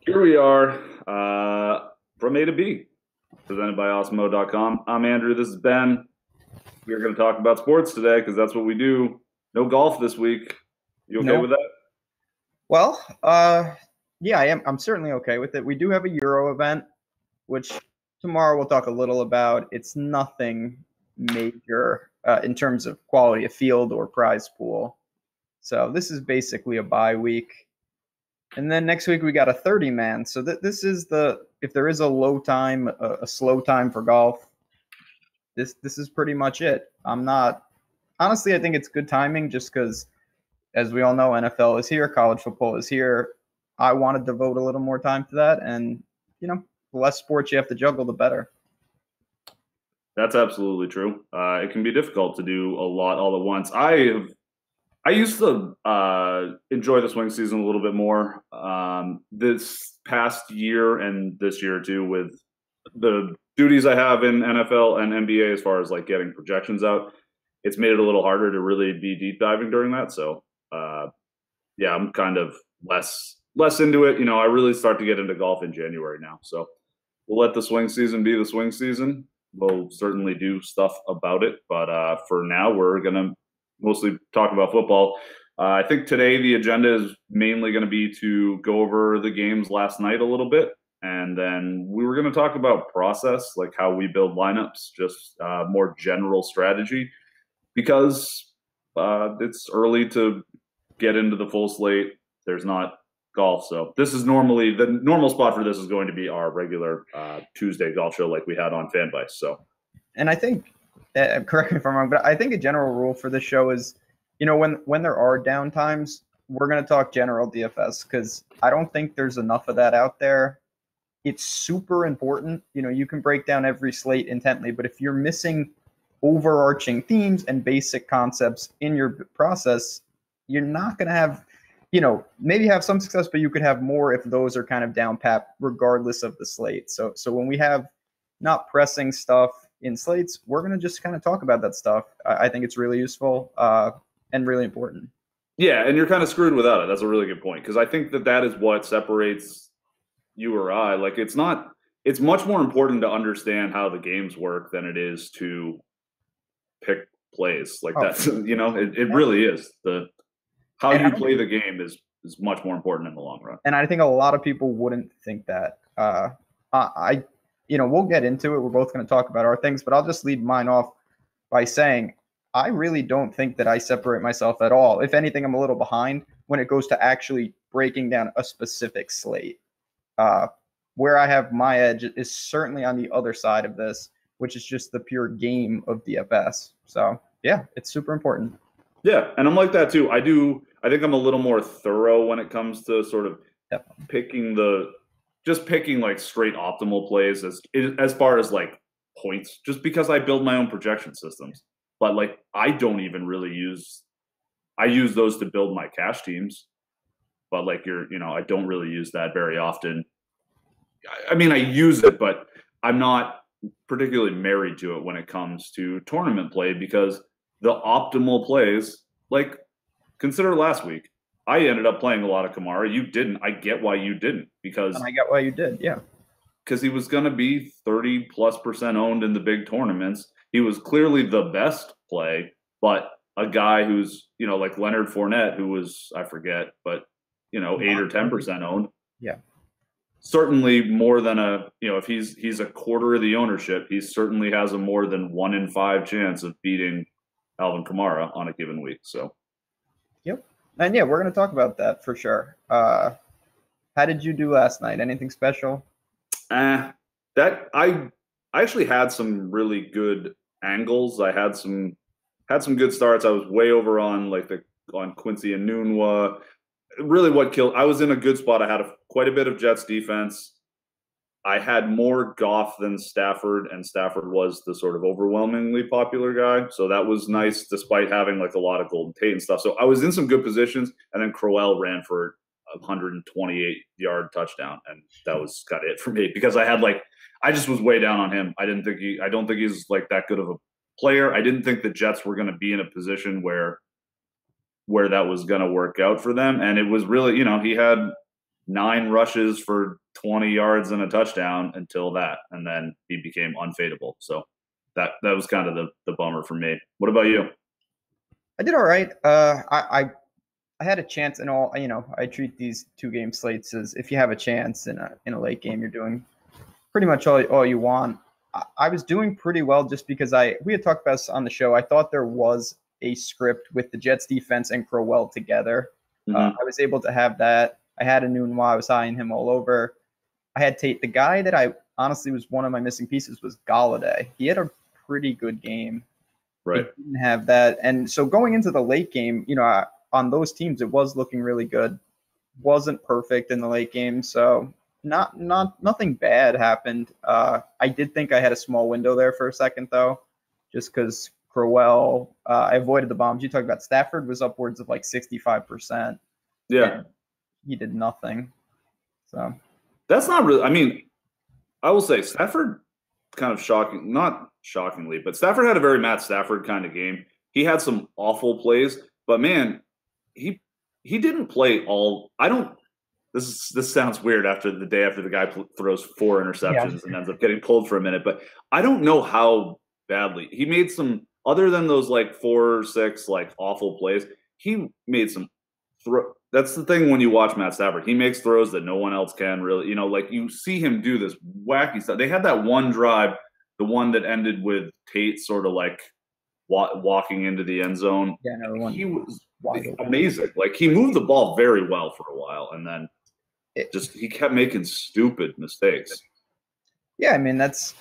Here we are from A to B, presented by Osmo.com. I'm Andrew. This is Ben. We're going to talk about sports today because that's what we do. No golf this week. You okay No. with that? Well, yeah, I am. I'm certainly okay with it. We do have a Euro event, which tomorrow we'll talk a little about. It's nothing major in terms of quality of field or prize pool. So this is basically a bye week. And then next week we got a 30-man. So this is if there is a low time, a slow time for golf, this is pretty much it. I'm not honestly. I think it's good timing just because, as we all know, NFL is here, college football is here. I wanted to devote a little more time to that, and the less sports you have to juggle, the better. That's absolutely true. It can be difficult to do a lot all at once. I used to enjoy the swing season a little bit more this past year and this year too, with the duties I have in NFL and NBA as far as like getting projections out. It's made it a little harder to really be deep diving during that. So yeah, I'm kind of less into it. I really start to get into golf in January now. So we'll let the swing season be the swing season. We'll certainly do stuff about it, but for now, we're gonna mostly talk about football. I think today the agenda is mainly going to be to go over the games last night a little bit, and then we were going to talk about process, like how we build lineups, just more general strategy, because it's early to get into the full slate. There's not golf, so this is normally the normal spot for this is going to be our regular Tuesday golf show, like we had on FanDuel. So, and I think, correct me if I'm wrong, but I think a general rule for this show is, when there are down times, we're going to talk general DFS because I don't think there's enough of that out there. It's super important. You can break down every slate intently, but if you're missing overarching themes and basic concepts in your process, you're not going to have, maybe have some success, but you could have more if those are kind of down pat regardless of the slate. So when we have not pressing stuff in slates, we're going to just kind of talk about that stuff. I think it's really useful and really important. Yeah, and you're kind of screwed without it. That's a really good point because I think that is what separates you or I. Like, it's much more important to understand how the games work than it is to pick plays. Like that's, it really is. How you play the game is much more important in the long run. And I think a lot of people wouldn't think that. We'll get into it. We're both going to talk about our things, but I'll just lead mine off by saying I really don't think that I separate myself at all. If anything, I'm a little behind when it goes to actually breaking down a specific slate. Where I have my edge is certainly on the other side of this, which is just the pure game of DFS. So, yeah, it's super important. Yeah, and I'm like that too. I think I'm a little more thorough when it comes to sort of picking like straight optimal plays as far as like points, just because I build my own projection systems. But like I don't even really use those to build my cash teams. But like I don't really use that very often. I mean, I use it, but I'm not particularly married to it when it comes to tournament play because the optimal plays, like consider last week, I ended up playing a lot of Kamara. You didn't. I get why you didn't because I get why you did. Yeah. Because he was going to be 30+% owned in the big tournaments. He was clearly the best play, but a guy who's, like Leonard Fournette, who was, I forget, but, 8 or 10% owned. Yeah. Certainly more than if he's a quarter of the ownership, he certainly has a more than 1 in 5 chance of beating Alvin Kamara on a given week. So, yep. And yeah, we're going to talk about that for sure. How did you do last night? Anything special? That I actually had some really good angles. I had some good starts. I was way over on on Quincy and Nunwa. Really, what killed? I was in a good spot. I had quite a bit of Jets defense. I had more Goff than Stafford, and Stafford was the sort of overwhelmingly popular guy. So that was nice, despite having like a lot of Golden Tate and stuff. So I was in some good positions, and then Crowell ran for a 128-yard touchdown, and that was kind of it for me because I just was way down on him. I don't think he's like that good of a player. I didn't think the Jets were going to be in a position where that was going to work out for them, and it was really, he had 9 rushes for 20 yards and a touchdown until that, and then he became unfadable. So that was kind of the bummer for me. What about you? I did all right. I had a chance in all. I treat these 2-game slates as if you have a chance in a late game, you're doing pretty much all you want. I was doing pretty well just because we had talked about this on the show. I thought there was a script with the Jets defense and Crowell together. Mm-hmm. I was able to have that. I had a Nunwa. I was eyeing him all over. I had Tate. The guy that I honestly was one of my missing pieces was Galladay. He had a pretty good game. Right. He didn't have that. And so going into the late game, on those teams, it was looking really good. Wasn't perfect in the late game. So nothing bad happened. I did think I had a small window there for a second, though, just because Crowell, I avoided the bombs. You talked about Stafford was upwards of like 65%. Yeah. He did nothing. So that's not really, I mean, I will say Stafford kind of shocking, not shockingly, but Stafford had a very Matt Stafford kind of game. He had some awful plays, but man, he didn't play all. I don't. This sounds weird after the day after the guy throws 4 interceptions and ends up getting pulled for a minute, but I don't know how badly he made some. Other than those like 4 or 6 like awful plays, he made some. That's the thing when you watch Matt Stafford. He makes throws that no one else can really. Like you see him do this wacky stuff. They had that one drive, the one that ended with Tate sort of like walking into the end zone. Yeah, no, he was amazing. Like he moved the ball very well for a while, and then he kept making stupid mistakes. Yeah, I mean that's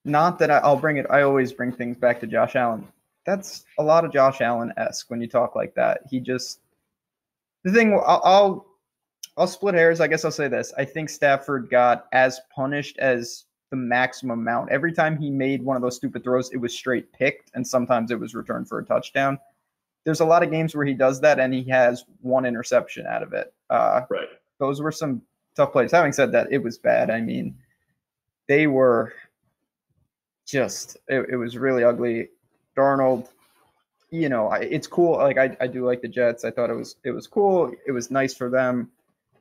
not that I'll bring it. I always bring things back to Josh Allen. That's a lot of Josh Allen-esque when you talk like that. He just the thing. I'll split hairs. I guess I'll say this. I think Stafford got as punished as the maximum amount. Every time he made one of those stupid throws, it was straight picked, and sometimes it was returned for a touchdown. There's a lot of games where he does that, and he has 1 interception out of it. Right. Those were some tough plays. Having said that, it was bad. I mean, they were just it was really ugly. Darnold, it's cool. Like I do like the Jets. I thought it was cool. It was nice for them.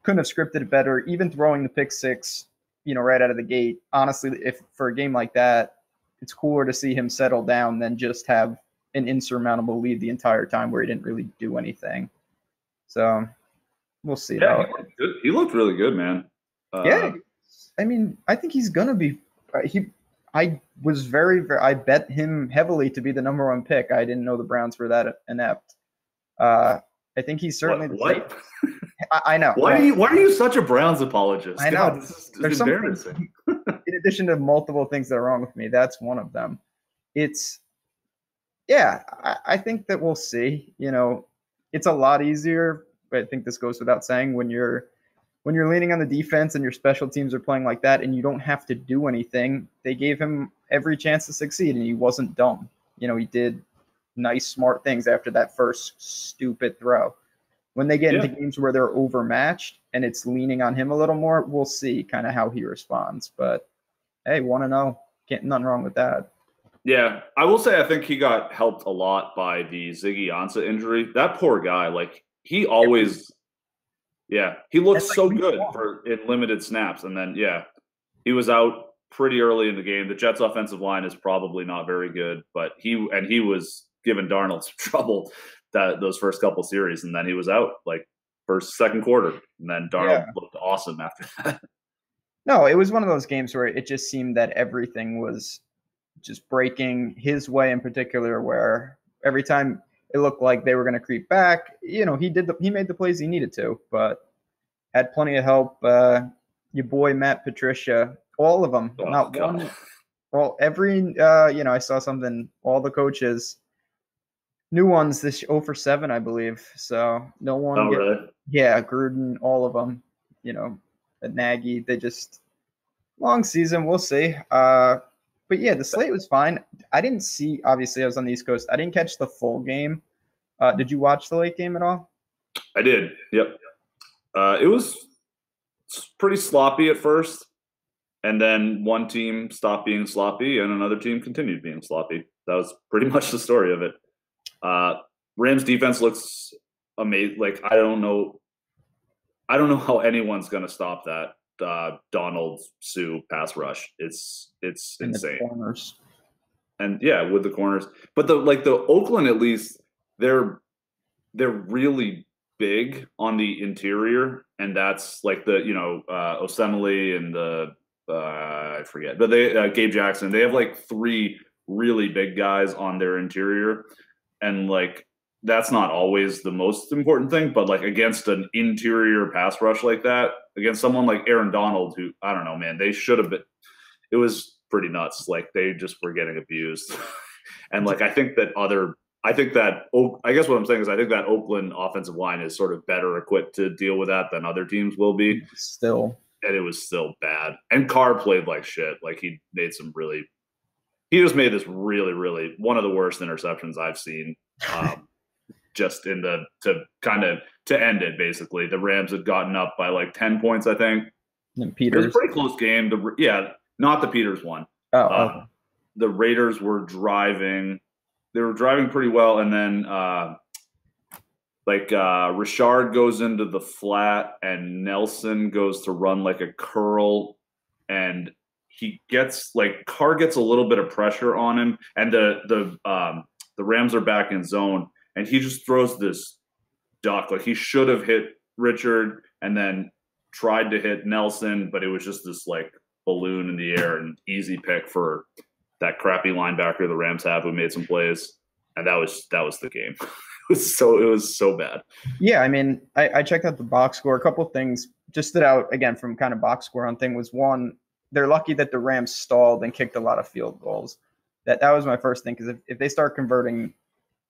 Couldn't have scripted it better. Even throwing the pick 6, right out of the gate. Honestly, if for a game like that, it's cooler to see him settle down than just have an insurmountable lead the entire time where he didn't really do anything. So we'll see. Yeah, he looked really good, man. Yeah, I mean, I think he's gonna be. I was I bet him heavily to be the number 1 pick. I didn't know the Browns were that inept. I think he's certainly what? I know. Why are you such a Browns apologist? I know. God, this is embarrassing. In addition to multiple things that are wrong with me, that's one of them. I think that we'll see. It's a lot easier, but I think this goes without saying when you're leaning on the defense and your special teams are playing like that and you don't have to do anything. They gave him every chance to succeed, and he wasn't dumb. He did nice, smart things after that first stupid throw. When they get into games where they're overmatched and it's leaning on him a little more, we'll see kind of how he responds. But hey, 1-0, nothing wrong with that. Yeah, I will say I think he got helped a lot by the Ziggy Ansah injury. That poor guy, like he always, he looked so good in limited snaps, and then he was out pretty early in the game. The Jets' offensive line is probably not very good, but he was giving Darnold some trouble those first couple series, and then he was out like second quarter, and then Darnold looked awesome after that. No, it was one of those games where it just seemed that everything was just breaking his way in particular, where every time it looked like they were going to creep back, he made the plays he needed to, but had plenty of help. Your boy Matt Patricia, all of them, not one. Well, I saw something. All the coaches, new ones this 0 for 7, I believe. So no one. Oh, really? Yeah, Gruden, all of them. Nagy, they just long season. We'll see. But yeah, the slate was fine. I didn't see. Obviously, I was on the East Coast. I didn't catch the full game. Did you watch the late game at all? I did. Yep. It was pretty sloppy at first, and then one team stopped being sloppy, and another team continued being sloppy. That was pretty much the story of it. Rams defense looks amazing. Like I don't know. I don't know how anyone's going to stop that Donald Sue pass rush. It's in the insane. corners. And yeah, with the corners, but the Oakland at least they're really big on the interior, and that's like the Osemele and the I forget, but they Gabe Jackson. They have like three really big guys on their interior, and like that's not always the most important thing, but like against an interior pass rush like that, against someone like Aaron Donald, who I don't know, man, they should have been. It was pretty nuts. Like they just were getting abused, and like I guess what I'm saying is I think that Oakland offensive line is sort of better equipped to deal with that than other teams will be. Still, And it was still bad. And Carr played like shit. Like he just made this really, really one of the worst interceptions I've seen. Just to end it basically. The Rams had gotten up by like 10 points, I think. and It was a Peters. pretty close game. Not the Peters one. Oh, okay. The Raiders were driving. They were driving pretty well, and then Richard goes into the flat, and Nelson goes to run like a curl, and Carr gets a little bit of pressure on him, and the Rams are back in zone, and he just throws this duck. Like he should have hit Richard, and then tried to hit Nelson, but it was just this like balloon in the air, and easy pick for that crappy linebacker the Rams have who made some plays, and that was the game. It was so bad. Yeah, I mean, I checked out the box score. A couple of things just stood out again from kind of box score on thing was one, they're lucky that the Rams stalled and kicked a lot of field goals. That was my first thing, because if they start converting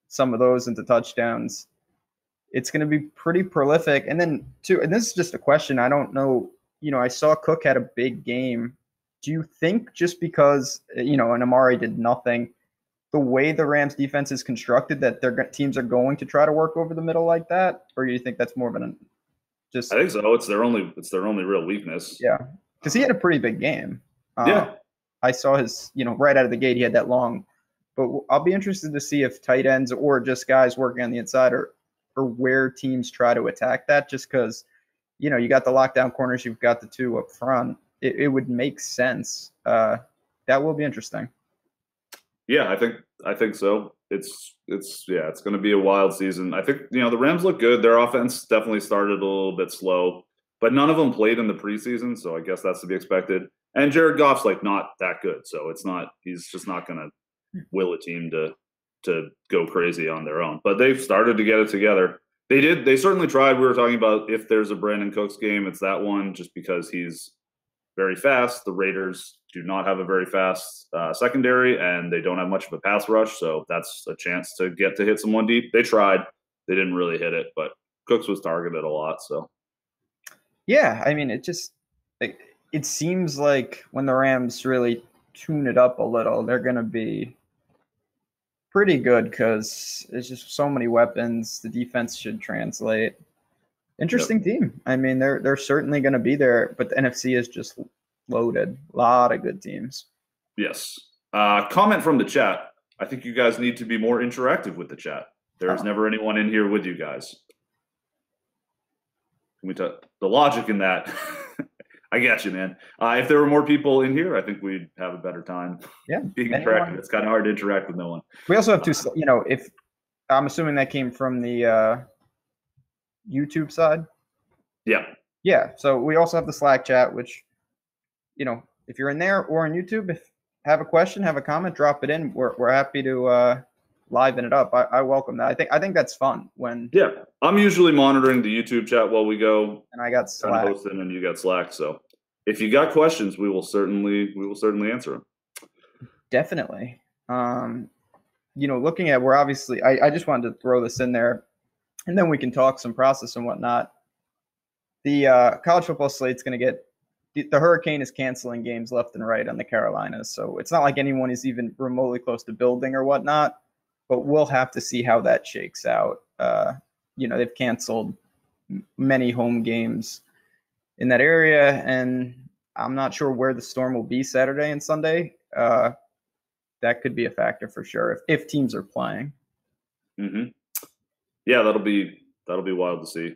some of those into touchdowns, it's going to be pretty prolific. And then two, and this is just a question, I don't know, I saw Cook had a big game. Do you think just because, and Amari did nothing, the way the Rams defense is constructed, that their teams are going to try to work over the middle like that? Or do you think that's more of an just? I think so. It's their only real weakness. Yeah. Because he had a pretty big game. Yeah. I saw his, right out of the gate, he had that long. But I'll be interested to see if tight ends or just guys working on the inside or where teams try to attack that, just because, you got the lockdown corners, you've got the two up front. It would make sense. That will be interesting. Yeah, I think so. It's going to be a wild season. I think, the Rams look good. Their offense definitely started a little bit slow, but none of them played in the preseason, so I guess that's to be expected. And Jared Goff's like not that good, so he's just not going to will a team to go crazy on their own. But they've started to get it together. They certainly tried. We were talking about if there's a Brandon Cooks game, it's that one, just because he's very fast. The Raiders do not have a very fast secondary, and they don't have much of a pass rush, so that's a chance to hit someone deep. They tried. They didn't really hit it, but Cooks was targeted a lot. So, yeah, I mean, it seems like when the Rams really tune it up a little, they're going to be pretty good, because there's just so many weapons. The defense should translate. Interesting team. I mean, they're certainly going to be there, but the NFC is just loaded. A lot of good teams. Yes. Comment from the chat. I think you guys need to be more interactive with the chat. There's never anyone in here with you guys. Can we talk the logic in that? I get you, man. If there were more people in here, I think we'd have a better time. Yeah, being interactive. It's kind of hard to interact with no one. We also have two. If I'm assuming that came from the YouTube side. Yeah. So we also have the Slack chat, which, if you're in there or on YouTube, if have a question, have a comment, drop it in. We're happy to liven it up. I welcome that. I think that's fun when. Yeah, I'm usually monitoring the YouTube chat while we go. And I got Slack. Hosting, and you got Slack. So if you got questions, we will certainly answer them. Definitely. Looking at, we're obviously, I just wanted to throw this in there, and then we can talk some process and whatnot. The college football slate's going to get, the hurricane is canceling games left and right on the Carolinas. So it's not like anyone is even remotely close to building or whatnot, but we'll have to see how that shakes out. They've canceled many home games in that area, and I'm not sure where the storm will be Saturday and Sunday. That could be a factor for sure if teams are playing. Mm-hmm. Yeah, that'll be wild to see.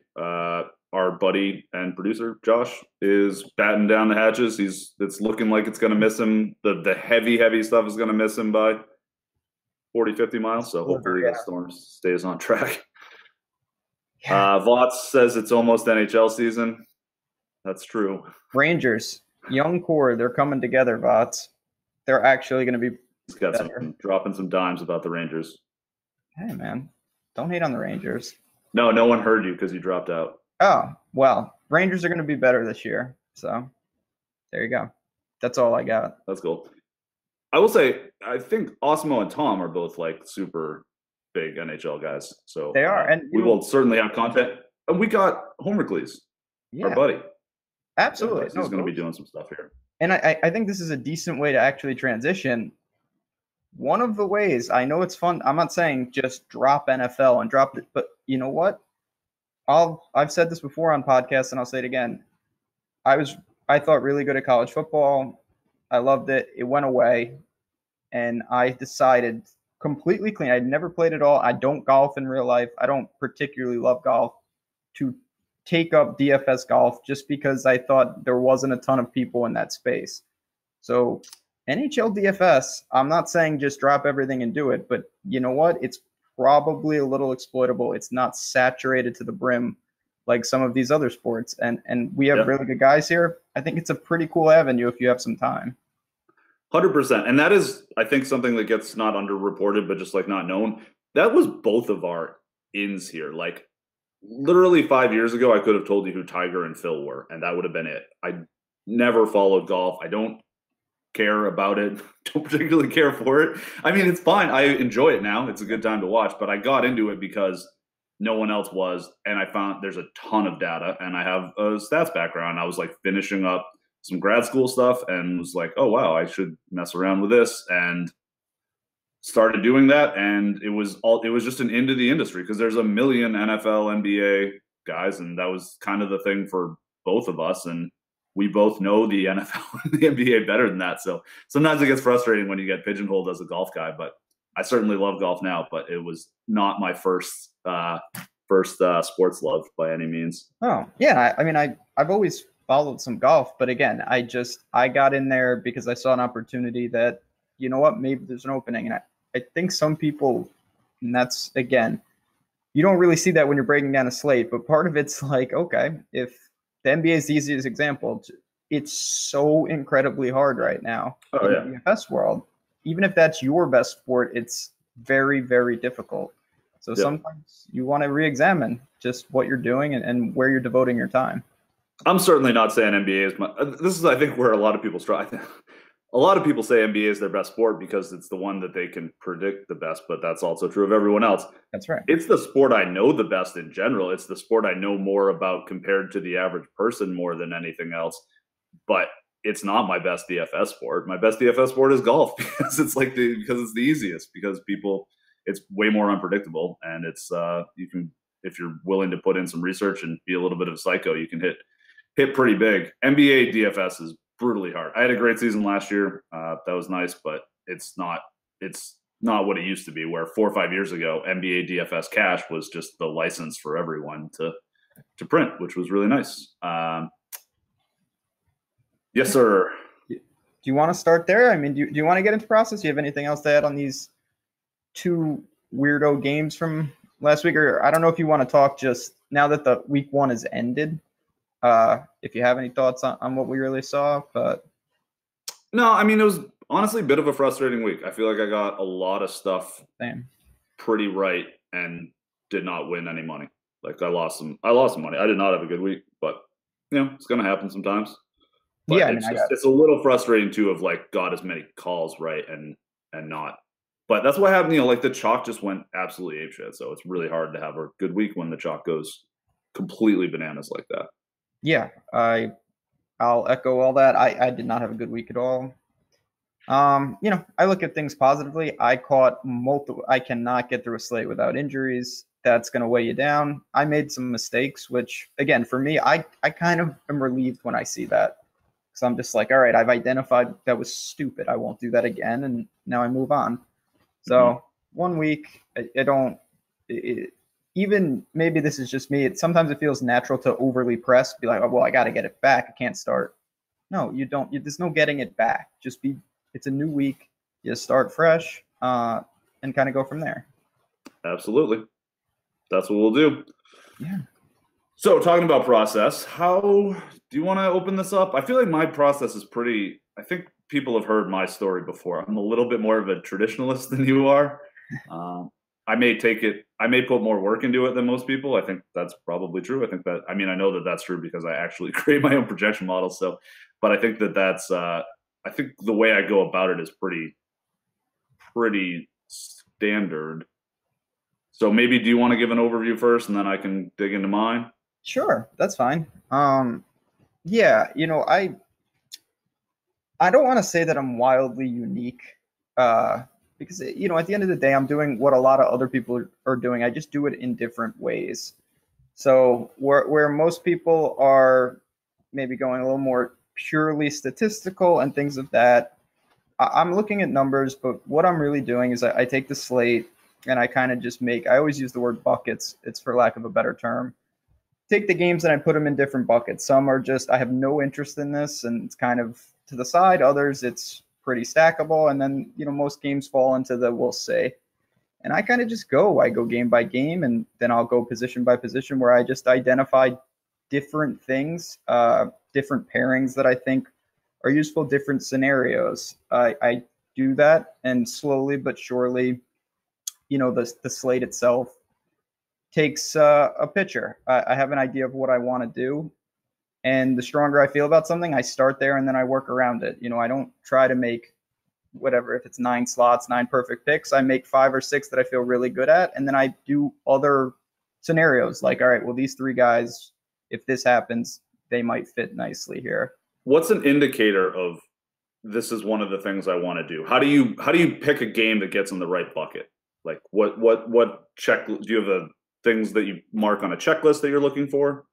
our buddy and producer Josh is batting down the hatches. It's looking like it's going to miss him. The heavy stuff is going to miss him by 40, 50 miles. So hopefully the storm stays on track. Vaughts says it's almost NHL season. That's true. Rangers, young core, they're coming together, Vaughts. They're actually going to be. He's got dropping some dimes about the Rangers. Hey, man, don't hate on the Rangers. No one heard you because you dropped out. Oh, well, Rangers are going to be better this year. So there you go. That's all I got. That's cool. I will say, I think Osmo and Tom are both like super big NHL guys. So they are. And we will certainly have content. And we got Homercles, our buddy. Absolutely. He's going to be doing some stuff here. And I think this is a decent way to actually transition. One of the ways, I know it's fun. I'm not saying just drop NFL and drop it, but you know what? I've said this before on podcasts, and I'll say it again. I thought really good at college football. I loved it. It went away, and I decided completely clean. I'd never played at all. I don't golf in real life. I don't particularly love golf. To take up DFS golf just because I thought there wasn't a ton of people in that space. So NHL DFS, I'm not saying just drop everything and do it, but you know what? It's probably a little exploitable. It's not saturated to the brim like some of these other sports. And we have really good guys here. I think it's a pretty cool avenue if you have some time. 100%. And that is, I think, something that gets not underreported, but just like not known. That was both of our ins here. Like literally 5 years ago, I could have told you who Tiger and Phil were, and that would have been it. I never followed golf. I don't care about it. Don't particularly care for it. I mean, it's fine. I enjoy it now. It's a good time to watch, but I got into it because no one else was, and I found there's a ton of data, and I have a stats background. I was like finishing up some grad school stuff and was like, oh wow, I should mess around with this, and started doing that. And it was just an into the industry because there's a million NFL, NBA guys, and that was kind of the thing for both of us. And we both know the NFL and the NBA better than that. So sometimes it gets frustrating when you get pigeonholed as a golf guy, but I certainly love golf now, but it was not my first sports love by any means. Oh yeah. I mean, I've always followed some golf, but again, I got in there because I saw an opportunity that, you know what, maybe there's an opening. And I think some people, and that's, again, you don't really see that when you're breaking down a slate, but part of it's like, okay, if the NBA is the easiest example, it's so incredibly hard right now in the DFS world. Even if that's your best sport, it's very, very difficult. So sometimes you want to re-examine just what you're doing and where you're devoting your time. I'm certainly not saying NBA is this is, I think, where a lot of people struggle. A lot of people say NBA is their best sport because it's the one that they can predict the best, but that's also true of everyone else. That's right. It's the sport I know the best in general. It's the sport I know more about compared to the average person more than anything else. But it's not my best DFS sport. My best DFS sport is golf because it's the easiest, because it's way more unpredictable, and it's you can, if you're willing to put in some research and be a little bit of a psycho, you can hit pretty big. NBA DFS is brutally hard. I had a great season last year. That was nice, but it's not what it used to be, where 4 or 5 years ago, NBA DFS cash was just the license for everyone to print, which was really nice. Yes, sir. Do you want to start there? I mean, do you want to get into process? Do you have anything else to add on these two weirdo games from last week? Or I don't know if you want to talk just now that the week one has ended. If you have any thoughts on what we really saw, but no, I mean, it was honestly a bit of a frustrating week. I feel like I got a lot of stuff pretty right and did not win any money. Like I lost some money. I did not have a good week, but it's going to happen sometimes. But yeah, it's a little frustrating too, of like got as many calls right and not. But that's what happened. Like the chalk just went absolutely apeshit. So it's really hard to have a good week when the chalk goes completely bananas like that. Yeah, I'll echo all that. I did not have a good week at all. I look at things positively. I caught multiple. I cannot get through a slate without injuries. That's going to weigh you down. I made some mistakes, which again, for me, I kind of am relieved when I see that. So I'm just like, all right, I've identified that was stupid. I won't do that again. And now I move on. So 1 week, even maybe this is just me. Sometimes it feels natural to overly press, be like, oh, well, I got to get it back. I can't start. No, you don't. There's no getting it back. Just be. It's a new week. You start fresh, and kind of go from there. Absolutely. That's what we'll do. Yeah. So, talking about process, how do you want to open this up? I feel like my process is pretty. I think people have heard my story before. I'm a little bit more of a traditionalist than you are. I may put more work into it than most people. I think that's probably true. I know that that's true because I actually create my own projection models. So, but I think I think the way I go about it is pretty standard. So maybe do you want to give an overview first and then I can dig into mine? Sure, that's fine. Yeah, I don't want to say that I'm wildly unique, because at the end of the day, I'm doing what a lot of other people are doing. I just do it in different ways. So where most people are maybe going a little more purely statistical and things of that, I'm looking at numbers, but what I'm really doing is I take the slate and I kind of just I always use the word buckets. It's for lack of a better term. Take the games and I put them in different buckets. Some are just, I have no interest in this and it's kind of to the side. Others, it's pretty stackable. And then, most games fall into the we'll see. And I kind of just I go game by game, and then I'll go position by position where I just identify different things, different pairings that I think are useful, different scenarios. I do that, and slowly but surely, the slate itself takes a picture. I have an idea of what I want to do, and the stronger I feel about something, I start there and then I work around it. I don't try to make whatever, if it's 9 slots, 9 perfect picks, I make 5 or 6 that I feel really good at, and then I do other scenarios like, all right, well, these 3 guys, if this happens, they might fit nicely here. What's an indicator of this is one of the things I want to do? How do you pick a game that gets in the right bucket? Like what check do you have the things that you mark on a checklist that you're looking for?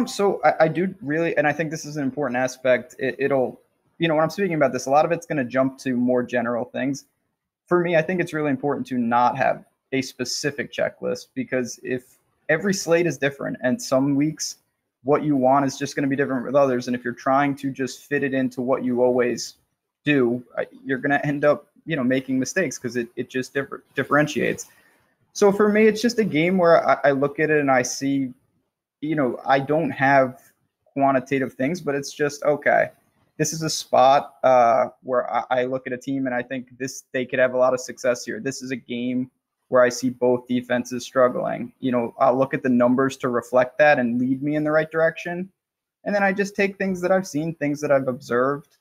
So I do really, and I think this is an important aspect. It'll, when I'm speaking about this, a lot of it's going to jump to more general things. For me, I think it's really important to not have a specific checklist, because if every slate is different and some weeks what you want is just going to be different with others, and if you're trying to just fit it into what you always do, you're going to end up, making mistakes because it just differentiates. So for me, it's just a game where I look at it and I see, I don't have quantitative things, but it's just, okay, this is a spot where I look at a team and I think they could have a lot of success here. This is a game where I see both defenses struggling. I'll look at the numbers to reflect that and lead me in the right direction. And then I just take things that I've seen, things that I've observed.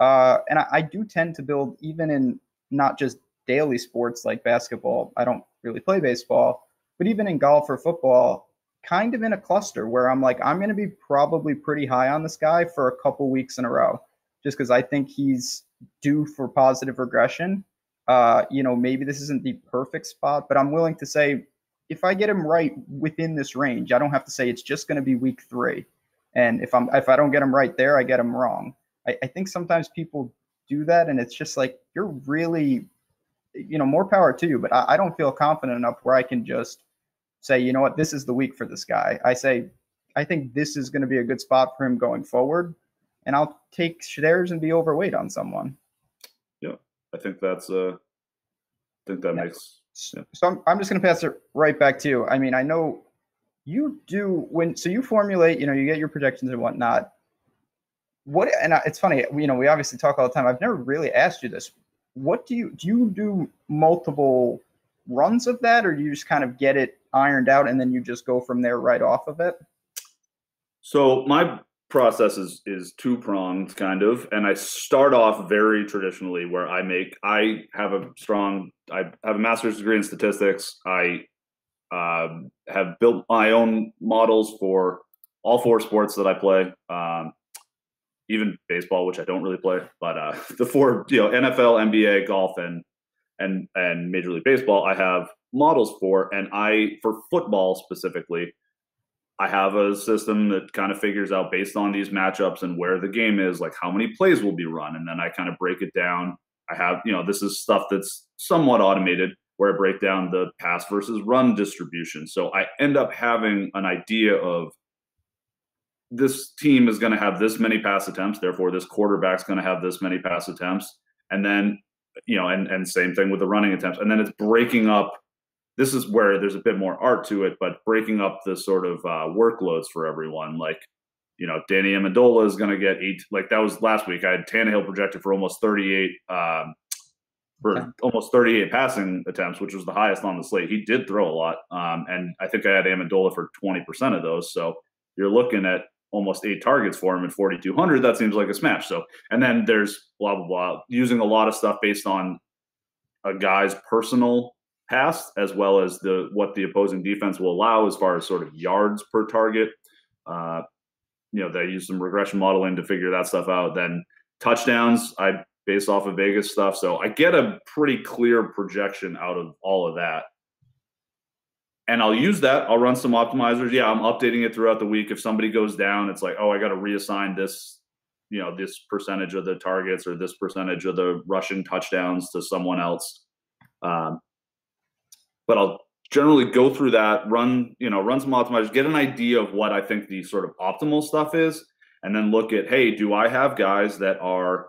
And I do tend to build, even in not just daily sports like basketball. I don't really play baseball, but even in golf or football, kind of in a cluster where I'm like, I'm going to be probably pretty high on this guy for a couple weeks in a row, just because I think he's due for positive regression. Maybe this isn't the perfect spot, but I'm willing to say if I get him right within this range, I don't have to say it's just going to be week 3. And if I don't get him right there, I get him wrong. I think sometimes people do that, and it's just like, you're really, more power to you, but I don't feel confident enough where I can just say, you know what, this is the week for this guy. I think this is going to be a good spot for him going forward, and I'll take shares and be overweight on someone. Yeah, I think that makes. Yeah. So I'm just going to pass it right back to you. I mean, I know you do so you formulate, you get your projections and whatnot. It's funny, we obviously talk all the time. I've never really asked you this. What do you do multiple runs of that, or do you just kind of get it ironed out and then you just go from there right off of it? So my process is 2-pronged kind of, and I start off very traditionally where I have a master's degree in statistics. I have built my own models for all 4 sports that I play. Even baseball, which I don't really play, but the 4, NFL, NBA, golf, and Major League Baseball, I have models for. And for football specifically, I have a system that kind of figures out, based on these matchups and where the game is, like how many plays will be run, and then I kind of break it down. I have, this is stuff that's somewhat automated. where I break down the pass versus run distribution. So I end up having an idea of this team is going to have this many pass attempts, therefore this quarterback's going to have this many pass attempts. And then, and same thing with the running attempts. And then it's breaking up. This is where there's a bit more art to it, but breaking up the sort of workloads for everyone. Like, Danny Amendola is going to get 8. Like that was last week. I had Tannehill projected for almost 38 passing attempts, which was the highest on the slate. He did throw a lot, and I think I had Amendola for 20% of those. So you're looking at almost 8 targets for him at 4,200. That seems like a smash. So, and then there's blah blah blah, using a lot of stuff based on a guy's personal past as well as what the opposing defense will allow as far as sort of yards per target. They use some regression modeling to figure that stuff out. Then touchdowns, I base off of Vegas stuff. So I get a pretty clear projection out of all of that. And I'll use that. I'll run some optimizers. Yeah, I'm updating it throughout the week. If somebody goes down, it's like, oh, I got to reassign this, this percentage of the targets or this percentage of the rushing touchdowns to someone else. But I'll generally go through that, run some optimizers, get an idea of what I think the sort of optimal stuff is, and then look at, hey, do I have guys that are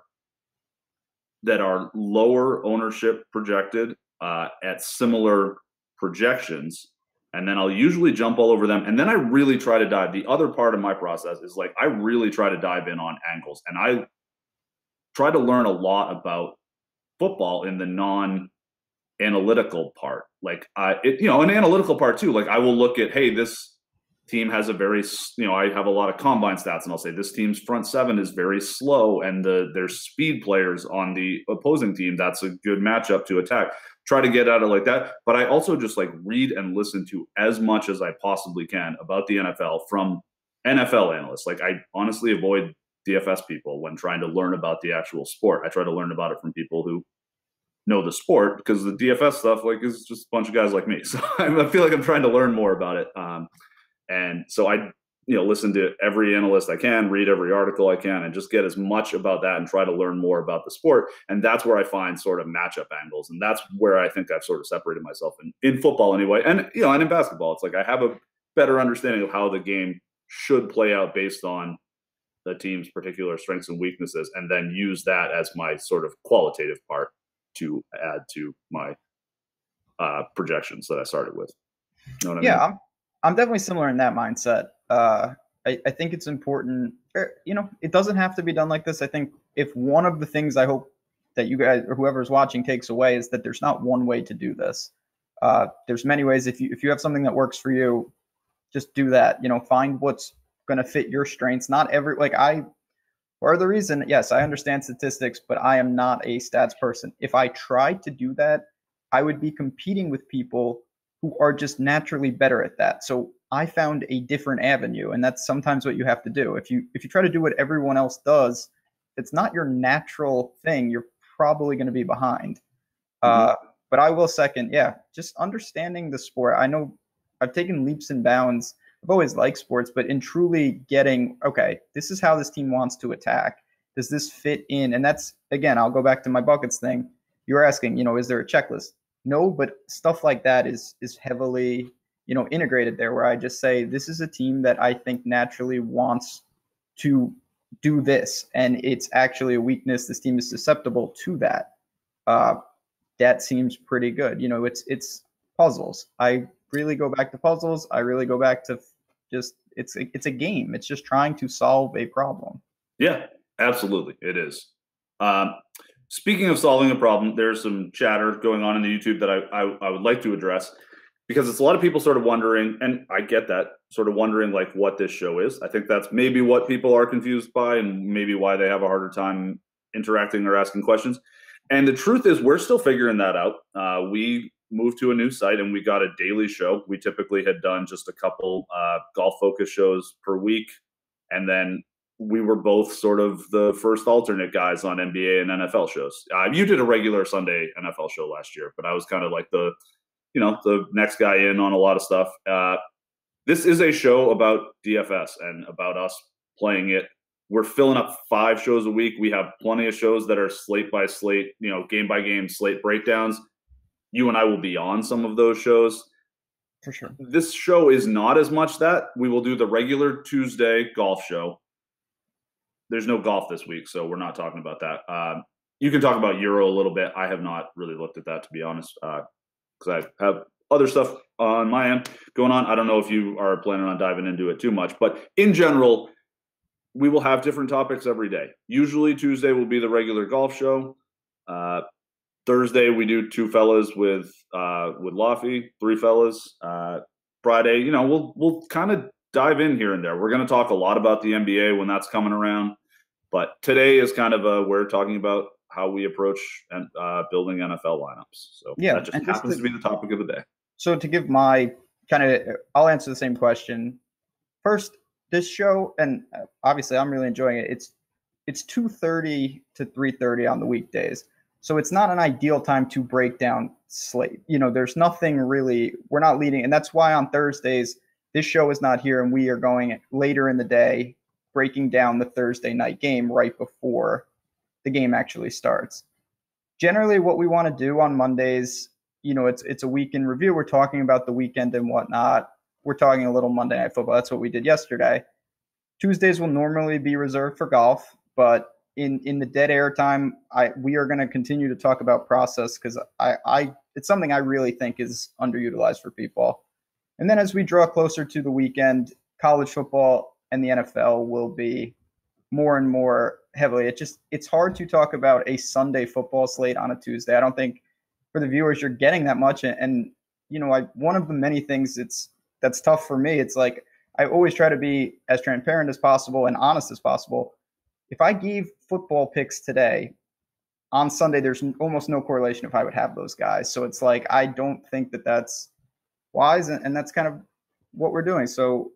lower ownership projected at similar projections? And then I'll usually jump all over them. And then I really try to dive. The other part of my process is like, I really try to dive in on angles. And I try to learn a lot about football in the non-analytical part. Like, an analytical part too. Like I will look at, hey, this team has a very, I have a lot of combine stats and I'll say this team's front seven is very slow and there's speed players on the opposing team. That's a good matchup to attack. Try to get at it like that. But I also just like read and listen to as much as I possibly can about the NFL from NFL analysts. Like I honestly avoid DFS people when trying to learn about the actual sport. I try to learn about it from people who know the sport, because the DFS stuff like is just a bunch of guys like me. So I feel like I'm trying to learn more about it. And so I, listen to every analyst I can, read every article I can, and just get as much about that and try to learn more about the sport. And that's where I find sort of matchup angles. And that's where I think I've sort of separated myself in football anyway. And, and in basketball, it's like I have a better understanding of how the game should play out based on the team's particular strengths and weaknesses, and then use that as my sort of qualitative part to add to my projections that I started with. You know what I mean? I'm definitely similar in that mindset. I think it's important, it doesn't have to be done like this. I think if one of the things I hope that you guys or whoever's watching takes away is that there's not one way to do this. There's many ways. If you have something that works for you, just do that. Find what's going to fit your strengths. Not every, for the reason, yes, I understand statistics, but I am not a stats person. If I tried to do that, I would be competing with people who are just naturally better at that. So I found a different avenue, and that's sometimes what you have to do. If you try to do what everyone else does, it's not your natural thing. You're probably going to be behind. But I will second, just understanding the sport. I know I've taken leaps and bounds. I've always liked sports, but in truly getting, okay, this is how this team wants to attack. Does this fit in? And that's, again, I'll go back to my buckets thing. You were asking, is there a checklist? No, but stuff like that is heavily, integrated there, where I just say, this is a team that I think naturally wants to do this, and it's actually a weakness. This team is susceptible to that. That seems pretty good. It's puzzles. I really go back to puzzles. I really go back to just, it's a game. It's just trying to solve a problem. Yeah, absolutely. It is. Speaking of solving a problem, there's some chatter going on in the YouTube that I would like to address, because it's a lot of people sort of wondering, and I get that, sort of wondering like what this show is. I think that's maybe what people are confused by, and maybe why they have a harder time interacting or asking questions. And the truth is, we're still figuring that out. We moved to a new site and we got a daily show. We typically had done just a couple golf focus shows per week. And then we were both sort of the first alternate guys on NBA and NFL shows. You did a regular Sunday NFL show last year, but I was kind of like the next guy in on a lot of stuff. This is a show about DFS and about us playing it. We're filling up 5 shows a week. We have plenty of shows that are slate by slate, game by game slate breakdowns. you and I will be on some of those shows. For sure. This show is not as much that. We will do the regular Tuesday golf show. There's no golf this week, so we're not talking about that. You can talk about Euro a little bit. I have not really looked at that, to be honest, because I have other stuff on my end going on. I don't know if you are planning on diving into it too much, but in general, we will have different topics every day. Usually Tuesday will be the regular golf show. Thursday we do two fellas with Laffy, three fellas. Friday, we'll kind of dive in here and there. We're going to talk a lot about the NBA when that's coming around, but today is kind of we're talking about how we approach and building NFL lineups. So yeah, that just happens to be the topic of the day. So to give my I'll answer the same question. First, this show, and obviously I'm really enjoying it. It's 2:30 to 3:30 on the weekdays. So it's not an ideal time to break down slate. There's nothing really, we're not leading. And that's why on Thursdays, this show is not here and we are going later in the day, breaking down the Thursday night game right before the game actually starts. Generally, what we want to do on Mondays, it's a weekend review. We're talking about the weekend and whatnot. We're talking a little Monday Night Football. That's what we did yesterday. Tuesdays will normally be reserved for golf, but in the dead air time, we are going to continue to talk about process because it's something I really think is underutilized for people. And then as we draw closer to the weekend, college football and the NFL will be more and more heavily. It's hard to talk about a Sunday football slate on a Tuesday. I don't think for the viewers you're getting that much. And one of the many things that's tough for me. It's like I always try to be as transparent as possible and honest as possible. If I gave football picks today, on Sunday, there's almost no correlation if I would have those guys. So it's like I don't think that that's wise, and that's kind of what we're doing. So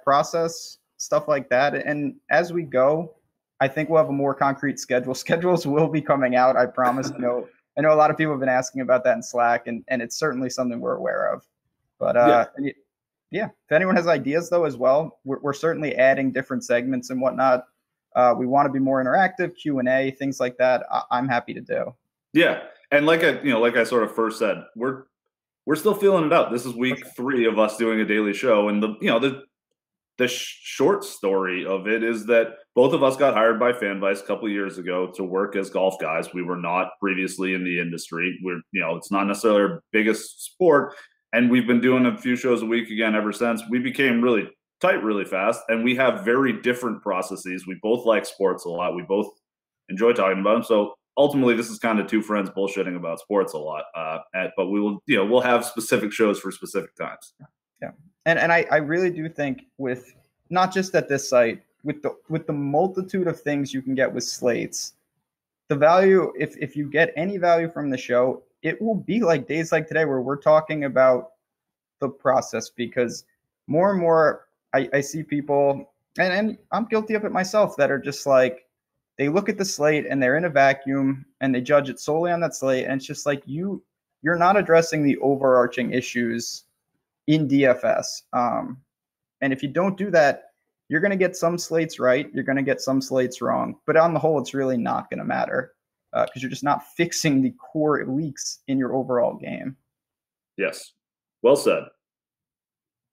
process stuff like that. And as we go, I think we'll have a more concrete schedule. Schedules will be coming out, I promise. I know a lot of people have been asking about that in Slack, and it's certainly something we're aware of. But if anyone has ideas though as well, we're certainly adding different segments and whatnot. We want to be more interactive, Q&A, things like that. I'm happy to do. Yeah, and like I sort of first said, we're still feeling it out. This is week 3 of us doing a daily show, and the short story of it is that both of us got hired by FanDuel a couple of years ago to work as golf guys. We were not previously in the industry. It's not necessarily our biggest sport, and we've been doing a few shows a week again ever since. We became really tight really fast, and we have very different processes. We both like sports a lot. We both enjoy talking about them. So ultimately, this is kind of two friends bullshitting about sports a lot. But we will, we'll have specific shows for specific times. Yeah, and I really do think with not just at this site, with the multitude of things you can get with slates, the value, if you get any value from the show, it will be like days like today where we're talking about the process, because more and more I see people, and I'm guilty of it myself, that are just like, they look at the slate and they're in a vacuum and they judge it solely on that slate. And it's just like, you're not addressing the overarching issues in DFS. And if you don't do that, you're going to get some slates right. You're going to get some slates wrong. But on the whole, it's really not going to matter because you're just not fixing the core leaks in your overall game. Yes. Well said.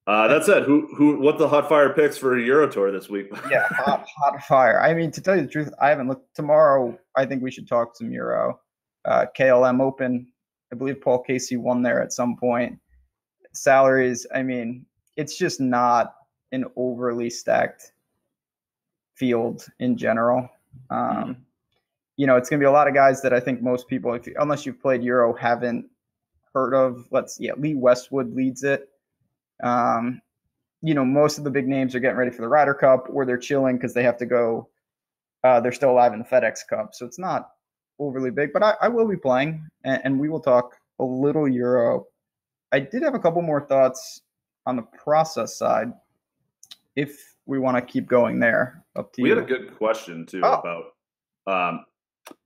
That said, what the hot fire picks for Euro Tour this week? Yeah, hot fire. I mean, to tell you the truth, I haven't looked. Tomorrow, I think we should talk some Euro. KLM Open, I believe Paul Casey won there at some point. Salaries, I mean, it's just not an overly stacked field in general. It's going to be a lot of guys that I think most people, unless you've played Euro, haven't heard of. Lee Westwood leads it. Most of the big names are getting ready for the Ryder Cup, or they're chilling because they have to go. They're still alive in the FedEx Cup, so it's not overly big. But I will be playing, and we will talk a little Euro. I did have a couple more thoughts on the process side, if we want to keep going there. Up to you. We had a good question too about.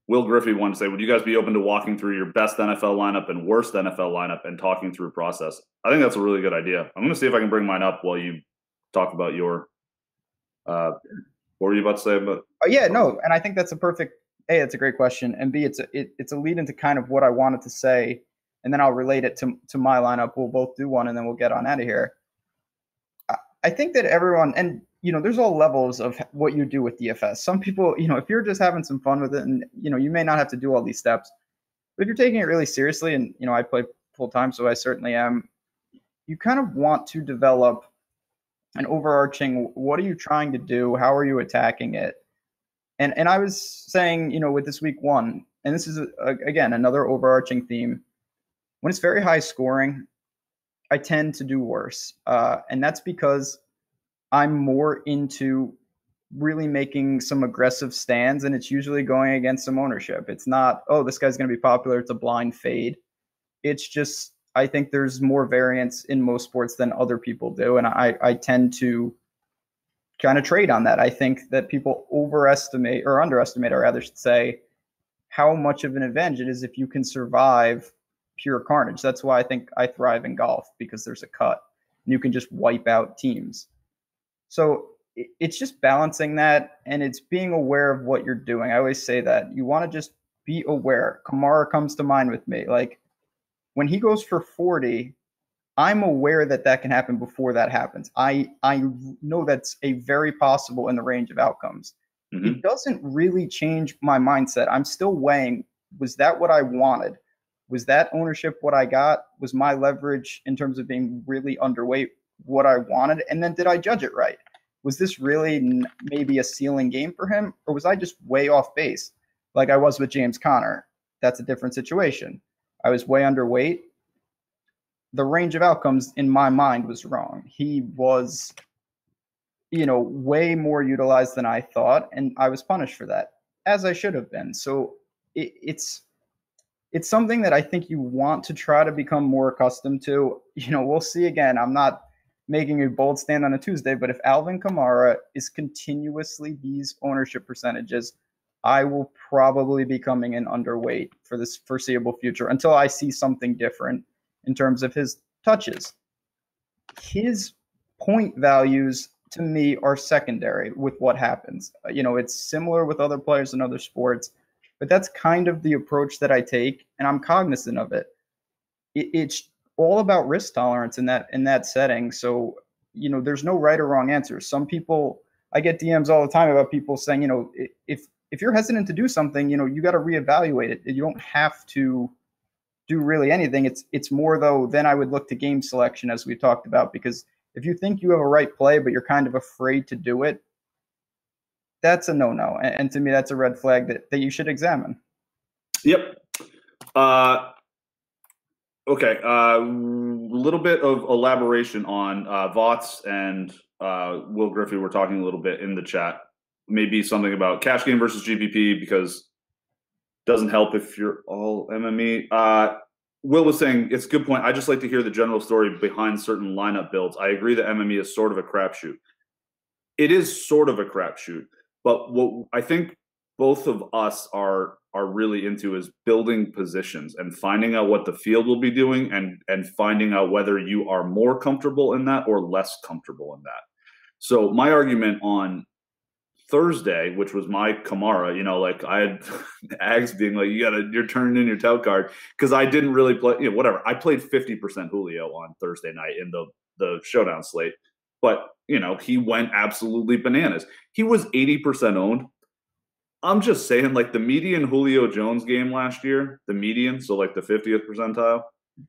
Will Griffey wanted to say, would you guys be open to walking through your best NFL lineup and worst NFL lineup and talking through process? I think that's a really good idea. I'm going to see if I can bring mine up while you talk about your what were you about to say about? And I think that's a perfect A, it's a great question, and B, it's a lead into kind of what I wanted to say and then I'll relate it to my lineup. We'll both do one, and then we'll get on out of here. I think that everyone, and there's all levels of what you do with DFS. Some people, if you're just having some fun with it, and you may not have to do all these steps, but if you're taking it really seriously, and I play full time, so I certainly am. You kind of want to develop an overarching, what are you trying to do? How are you attacking it? And I was saying, with this week one, and this is again another overarching theme. When it's very high scoring, I tend to do worse, and that's because I'm more into really making some aggressive stands, and it's usually going against some ownership. It's not, oh, this guy's going to be popular. It's a blind fade. It's just, I think there's more variance in most sports than other people do, and I tend to kind of trade on that. I think that people overestimate or underestimate, or rather should say, how much of an advantage it is if you can survive pure carnage. That's why I think I thrive in golf, because there's a cut and you can just wipe out teams. So it's just balancing that, and it's being aware of what you're doing. I always say that you want to just be aware. Kamara comes to mind with me. Like when he goes for 40, I'm aware that that can happen before that happens. I know that's a very possible in the range of outcomes. Mm-hmm. It doesn't really change my mindset. I'm still weighing, was that what I wanted? Was that ownership what I got? Was my leverage in terms of being really underweight what I wanted? And then did I judge it right? Was this really maybe a ceiling game for him? Or was I just way off base like I was with James Conner? That's a different situation. I was way underweight. The range of outcomes in my mind was wrong. He was, way more utilized than I thought, and I was punished for that, as I should have been. So it's something that I think you want to try to become more accustomed to. We'll see again. I'm not making a bold stand on a Tuesday, but if Alvin Kamara is continuously these ownership percentages, I will probably be coming in underweight for this foreseeable future until I see something different in terms of his touches. His point values to me are secondary with what happens. It's similar with other players in other sports, but that's kind of the approach that I take, and I'm cognizant of it. It's all about risk tolerance in that setting. So, there's no right or wrong answer. Some people, I get DMs all the time about people saying, if you're hesitant to do something, you got to reevaluate it. You don't have to do really anything. It's more, though, then I would look to game selection, as we talked about, because if you think you have a right play but you're kind of afraid to do it, that's a no-no. And to me, that's a red flag that you should examine. Yep. Okay. A little bit of elaboration on Vots and Will Griffey were talking a little bit in the chat. Maybe something about cash game versus GPP, because doesn't help if you're all MME. Will was saying, it's a good point. I just like to hear the general story behind certain lineup builds. I agree that MME is sort of a crapshoot. It is sort of a crapshoot, but what I think both of us are really into is building positions and finding out what the field will be doing, and finding out whether you are more comfortable in that or less comfortable in that. So my argument on Thursday, which was my Kamara, like I had Ags being like, you're turning in your tout card, because I didn't really play, whatever. I played 50% Julio on Thursday night in the showdown slate, but he went absolutely bananas. He was 80% owned. I'm just saying, like the median Julio Jones game last year, the median, so like the 50th percentile,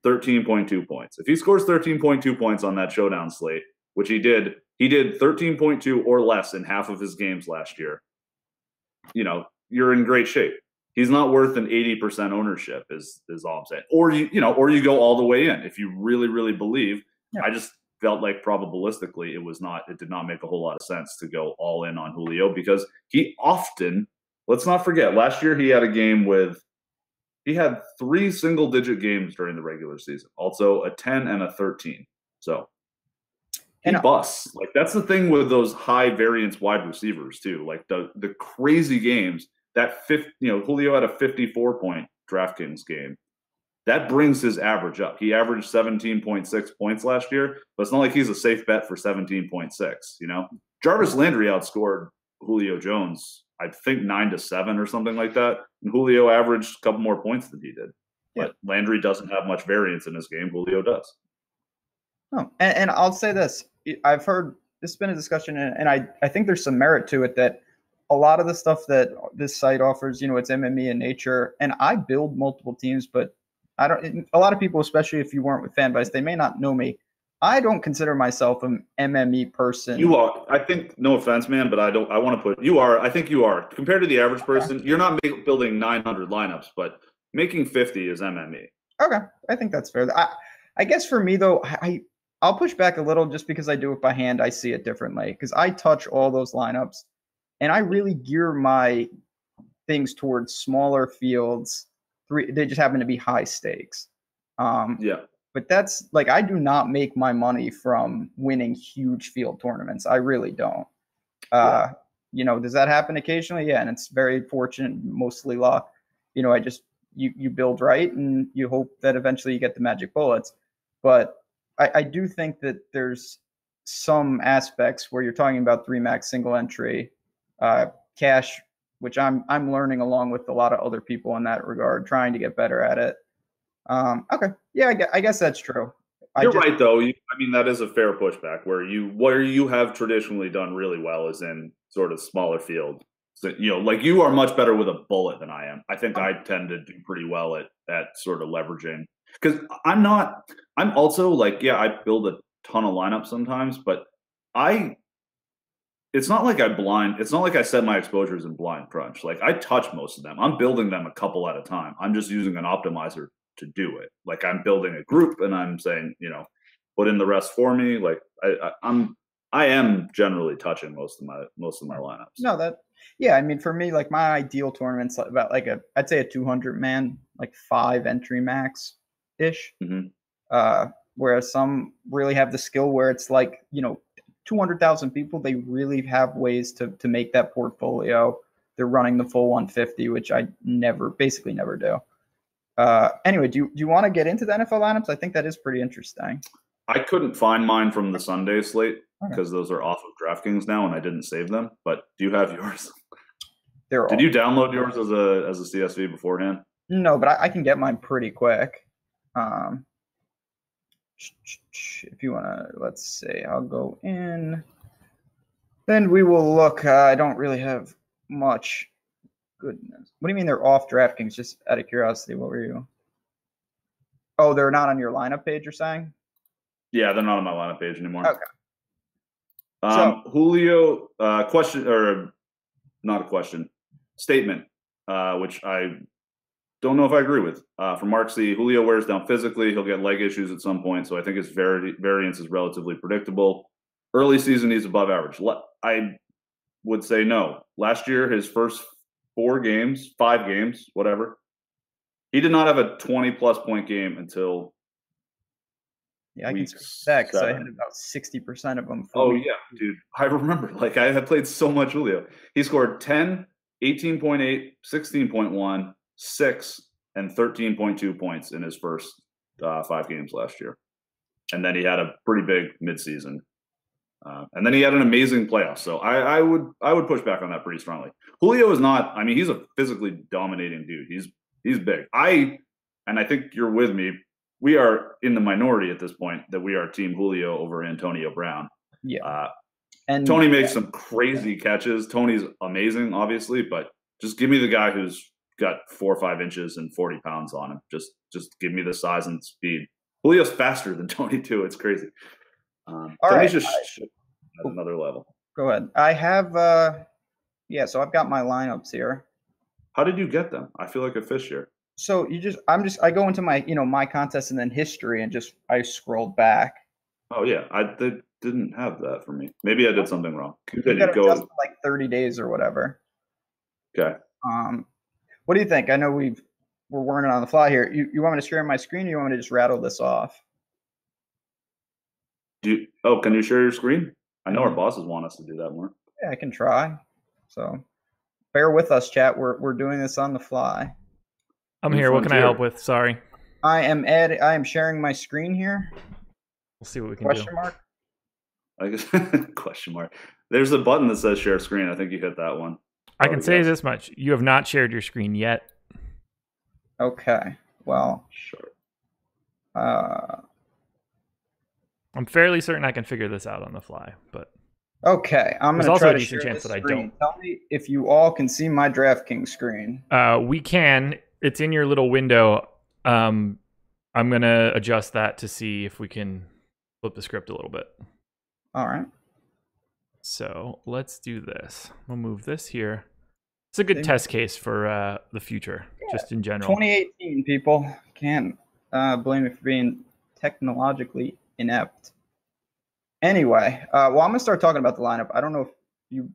13.2 points. If he scores 13.2 points on that showdown slate, which he did 13.2 or less in half of his games last year, you're in great shape. He's not worth an 80% ownership is all I'm saying. Or you go all the way in if you really, really believe. Yeah. I just felt like probabilistically it did not make a whole lot of sense to go all in on Julio, because he often, let's not forget, last year he had 3 single-digit games during the regular season, also a 10 and a 13. So he busts. Like that's the thing with those high variance wide receivers too. Like the crazy games that Julio had a 54-point DraftKings game. That brings his average up. He averaged 17.6 points last year, but it's not like he's a safe bet for 17.6. Jarvis Landry outscored Julio Jones, I think 9-7 or something like that. And Julio averaged a couple more points than he did. Yeah. But Landry doesn't have much variance in his game. Julio does. Oh, and I'll say this. I've heard this has been a discussion, and I think there's some merit to it that a lot of the stuff that this site offers, it's MME in nature, and I build multiple teams, but I don't. A lot of people, especially if you weren't with FanDuel, they may not know me. I don't consider myself an MME person. You are. I think. No offense, man, but I don't. I want to put you are. I think you are compared to the average person. You're not building 900 lineups, but making 50 is MME. Okay, I think that's fair. I guess for me though, I'll push back a little just because I do it by hand. I see it differently because I touch all those lineups, and I really gear my things towards smaller fields. They just happen to be high stakes. Yeah. But that's like I do not make my money from winning huge field tournaments. I really don't. Does that happen occasionally? Yeah, and it's very fortunate, mostly luck. I just you build right and you hope that eventually you get the magic bullets. But I do think that there's some aspects where you're talking about 3 max single entry cash, which I'm learning along with a lot of other people in that regard, trying to get better at it. Okay, yeah, I guess that's true. You're right, though. That is a fair pushback. Where you have traditionally done really well is in sort of smaller field. So, like you are much better with a bullet than I am. I think I tend to do pretty well at sort of leveraging because I'm also like, yeah, I build a ton of lineups sometimes, but it's not like it's not like I set my exposures in blind crunch. Like I touch most of them. I'm building them a couple at a time. I'm just using an optimizer to do it. Like I'm building a group and I'm saying, put in the rest for me. Like I am generally touching most of my lineups. No, for me, like my ideal tournament's about like I'd say a 200 man, like 5 entry max ish. Mm-hmm. Whereas some really have the skill where it's like, 200,000 people, they really have ways to make that portfolio. They're running the full 150, which I basically never do. Anyway, do you want to get into the NFL lineups? I think that is pretty interesting. I couldn't find mine from the Sunday slate because those are off of DraftKings now, and I didn't save them. But do you have yours? Did you download yours as a CSV beforehand? No, but I can get mine pretty quick. If you want to, let's say I'll go in. Then we will look. I don't really have much. Goodness. What do you mean they're off DraftKings? Just out of curiosity, what were you? Oh, they're not on your lineup page, you're saying? Yeah, they're not on my lineup page anymore. Okay. Julio, question or not a question, statement, which I don't know if I agree with. From Mark C, Julio wears down physically. He'll get leg issues at some point, so I think his variance is relatively predictable. Early season, he's above average. I would say no. Last year, his first 5 games, whatever, he did not have a 20-plus point game until I can say that because I had about 60% of them. Oh, yeah, dude. I remember. Like, I had played so much Julio. He scored 10, 18.8, 16.1, 6, and 13.2 points in his first 5 games last year. And then he had a pretty big midseason. And then he had an amazing playoff. So I would push back on that pretty strongly. Julio is not. He's a physically dominating dude. He's big. And I think you're with me. We are in the minority at this point that we are Team Julio over Antonio Brown. Yeah. And Tony makes some crazy catches. Tony's amazing, obviously, but just give me the guy who's got 4 or 5 inches and 40 pounds on him. Just give me the size and speed. Julio's faster than Tony too. It's crazy. Tony's just at another level. Go ahead. I have so I've got my lineups here. How did you get them? I feel like a fish here. So I go into my my contest and then history and I scrolled back. Oh yeah, they didn't have that for me. Maybe I did something wrong. Continue. Go like 30 days or whatever. Okay. What do you think? I know we're learning on the fly here. You want me to share my screen or you want me to just rattle this off? Can you share your screen? I know our bosses want us to do that more. Yeah, I can try. So bear with us, chat. We're doing this on the fly. I'm here. What can I help with? Sorry. I am sharing my screen here. We'll see what we can Question mark? I guess question mark. There's a button that says share screen. I think you hit that one. I can say this much. You have not shared your screen yet. Okay. well. Sure. I'm fairly certain I can figure this out on the fly, but okay, I'm there's going to also try a to decent share chance this that I screen. don't. Tell me if you all can see my DraftKings screen. We can. It's in your little window. I'm going to adjust that to see if we can flip the script a little bit. All right. So let's do this. We'll move this here. It's a good test case for the future, just in general. 2018, people. Can't blame me for being technologically inept. Anyway, well, I'm going to start talking about the lineup. I don't know if you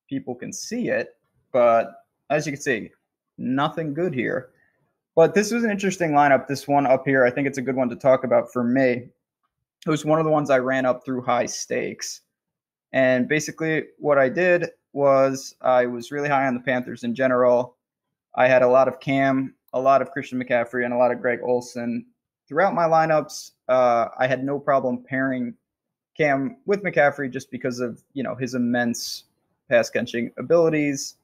people can see it, but as you can see, nothing good here. But this was an interesting lineup, this one up here. I think it's a good one to talk about for me. It was one of the ones I ran up through high stakes. And basically what I did was I was really high on the Panthers in general. I had a lot of Cam, a lot of Christian McCaffrey, and a lot of Greg Olsen. Throughout my lineups, I had no problem pairing Cam with McCaffrey just because of, his immense pass catching abilities.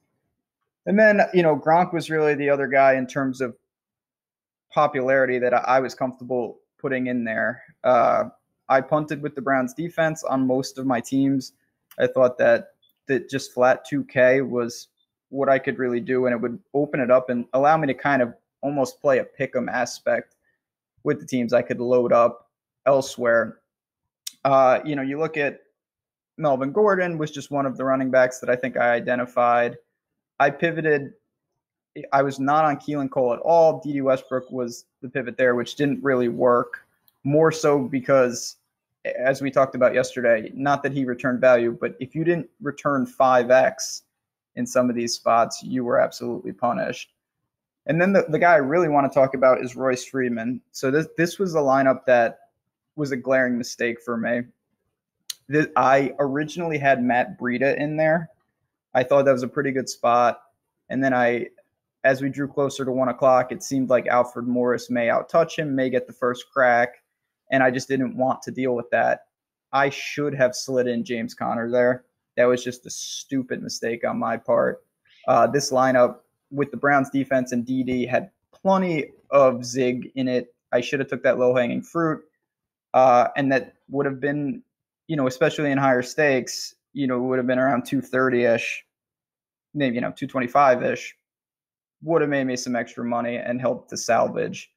And then, Gronk was really the other guy in terms of popularity that I was comfortable putting in there. I punted with the Browns defense on most of my teams. I thought that just flat 2K was what I could really do, and it would open it up and allow me to kind of almost play a pick'em aspect with the teams I could load up elsewhere. You look at Melvin Gordon was just one of the running backs that I think I identified. I pivoted. I was not on Keelan Cole at all. D.D. Westbrook was the pivot there, which didn't really work. More so because, as we talked about yesterday, not that he returned value, but if you didn't return 5x in some of these spots, you were absolutely punished. And then the guy I really want to talk about is Royce Freeman. So this was a lineup that was a glaring mistake for me. I originally had Matt Breida in there. I thought that was a pretty good spot. And then as we drew closer to 1 o'clock, it seemed like Alfred Morris may outtouch him, may get the first crack. And I just didn't want to deal with that. I should have slid in James Conner there. That was just a stupid mistake on my part. This lineup with the Browns defense and DD had plenty of zig in it. I should have took that low-hanging fruit. And that would have been, especially in higher stakes, it would have been around 230-ish, maybe, 225-ish. Would have made me some extra money and helped to salvage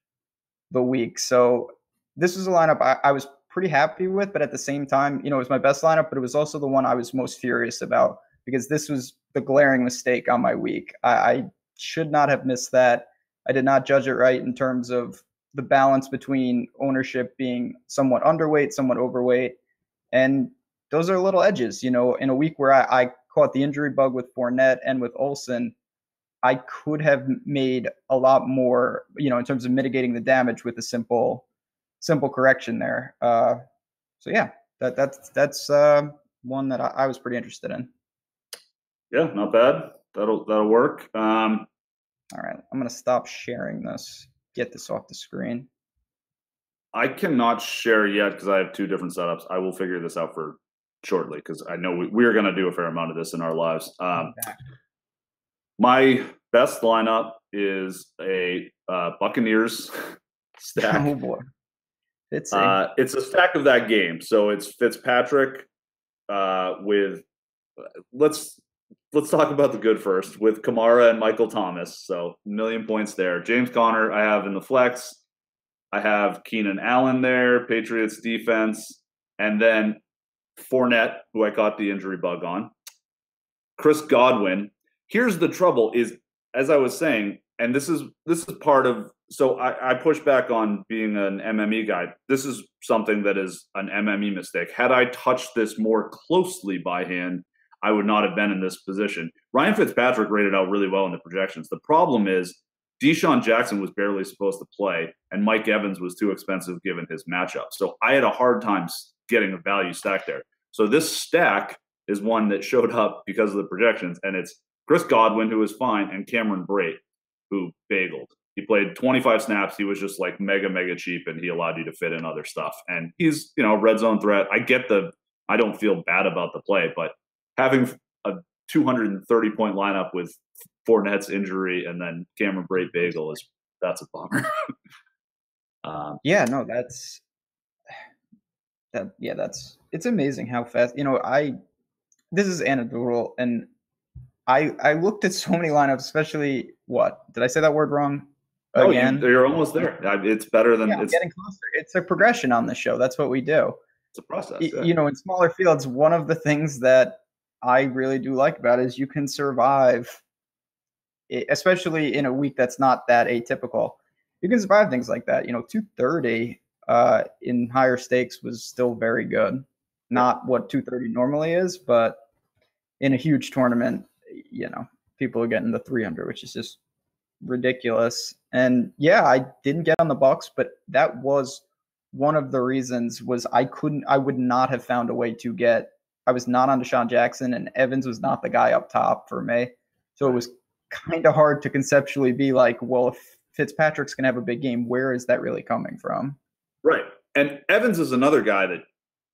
the week. So this was a lineup I was pretty happy with, but at the same time, it was my best lineup, but it was also the one I was most furious about because this was the glaring mistake on my week. I should not have missed that. I did not judge it right in terms of the balance between ownership being somewhat underweight, somewhat overweight. And those are little edges, in a week where I caught the injury bug with Fournette and with Olsen. I could have made a lot more, in terms of mitigating the damage with a simple correction there. So yeah, that's one that I was pretty interested in. Yeah, not bad. That'll work. All right, I'm gonna stop sharing this. Get this off the screen. I cannot share yet because I have two different setups. I will figure this out for shortly because I know we're going to do a fair amount of this in our lives. My best lineup is a Buccaneers stack. Oh boy, it's a stack of that game. So it's Fitzpatrick with let's talk about the good first with Kamara and Michael Thomas. So 1,000,000 points there. James Conner I have in the flex. I have Keenan Allen there, Patriots defense, and then Fournette, who I caught the injury bug on. Chris Godwin. Here's the trouble is, as I was saying, and this is part of, so I push back on being an MME guy. This is something that is an MME mistake. Had I touched this more closely by hand, I would not have been in this position. Ryan Fitzpatrick rated out really well in the projections. The problem is Deshaun Jackson was barely supposed to play, and Mike Evans was too expensive given his matchup. So I had a hard time getting a value stack there. So this stack is one that showed up because of the projections, and it's Chris Godwin, who was fine, and Cameron Brate, who bageled. He played 25 snaps. He was just like mega cheap, and he allowed you to fit in other stuff. And he's, red zone threat. I don't feel bad about the play, but having a 230-point lineup with Fournette's injury and then Cameron Brate bagel is that's a bummer. Yeah, no, it's amazing how fast, this is anecdotal, and I looked at so many lineups, especially did I say that word wrong? No, Again? you're almost there. It's better than I'm getting closer. It's a progression on the show. That's what we do. It's a process. Yeah. In smaller fields, one of the things that I really do like about it is you can survive, especially in a week that's not that atypical. You can survive things like that. 230 in higher stakes was still very good. Not what 230 normally is, but in a huge tournament, people are getting the 300, which is just ridiculous. And yeah, I didn't get on the Bucks, but that was one of the reasons was I would not have found a way to get. I was not on Deshaun Jackson, and Evans was not the guy up top for me. So it was kind of hard to conceptually be like, well, if Fitzpatrick's going to have a big game, where is that really coming from? Right. And Evans is another guy that